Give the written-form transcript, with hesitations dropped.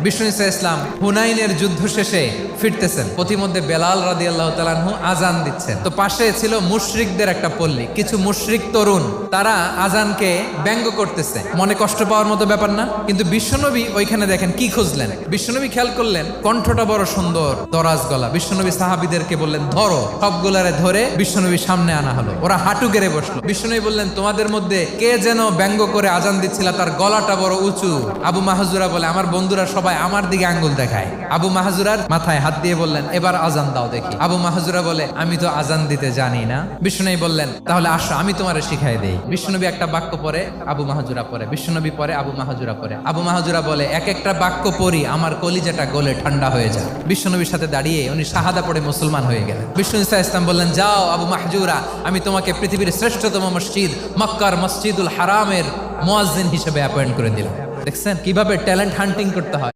বিষ্ণু ইসা ইসলাম হুনাইনের যুদ্ধ শেষে ফিরতেছেন, পথিমধ্যে বেলাল রাদিয়াল্লাহু তাআলা আনহু আজান দিচ্ছেন। তো পাশে ছিল মুশরিকদের একটা পল্লী, কিছু মুশরিক তরুণ, তারা আজানকে ব্যঙ্গ করতেছে। মনে কষ্ট পাওয়ার মতো ব্যাপার না, কিন্তু বিশ্বনবী ওইখানে দেখেন কি খুঁজলেন। বিশ্বনবী খেয়াল করলেন কণ্ঠটা বড় সুন্দর, দরাজ গলা। বিশ্বনবী সাহাবীদেরকে বললেন ধরো, সবগুলারে ধরে বিশ্বনবী সামনে আনা হলো। ওরা হাঁটু গেড়ে বসলো। বিশ্বনবী বললেন তোমাদের মধ্যে কে যেন ব্যঙ্গ করে আজান দিচ্ছিল, তার গলাটা বড় উঁচু। আবু মাহজুরা বলে আমার বন্ধুরা সবাই আমার দিকে আঙ্গুল দেখায়। আবু মাহজুরার মাথায় হাত দিয়ে বললেন এবার আজান দাও দেখি। আবু মাহজুরা বলে আমি তো আজান দিতে জানি না। বিশ্বনবী বললেন তাহলে আসো আমি তোমারে শিখাই দেই। বিশ্বনবী একটা বাক্য পরে, আবু মাহজুরা পরে, বিশ্বনবী পরে, আবু মাহজুরা পরে। আবু মাহজুরা বলে এক একটা বাক্য পড়ি আমার কলিজাটা গলে ঠান্ডা হয়ে যায়। বিশ্বনবীর সাথে দাঁড়িয়ে উনি শাহাদা পড়ে মুসলমান হয়ে গেলেন। বিষ্ণু ইসা ইসলাম বললেন যাও আবু মাহজুরা, আমি তোমাকে পৃথিবীর শ্রেষ্ঠতম মসজিদ মক্কার মসজিদুল হারামের মুয়াজ্জিন হিসেবে অ্যাপয়েন্ট করে দিলাম। দেখছেন কিভাবে ট্যালেন্ট হান্টিং করতে হয়।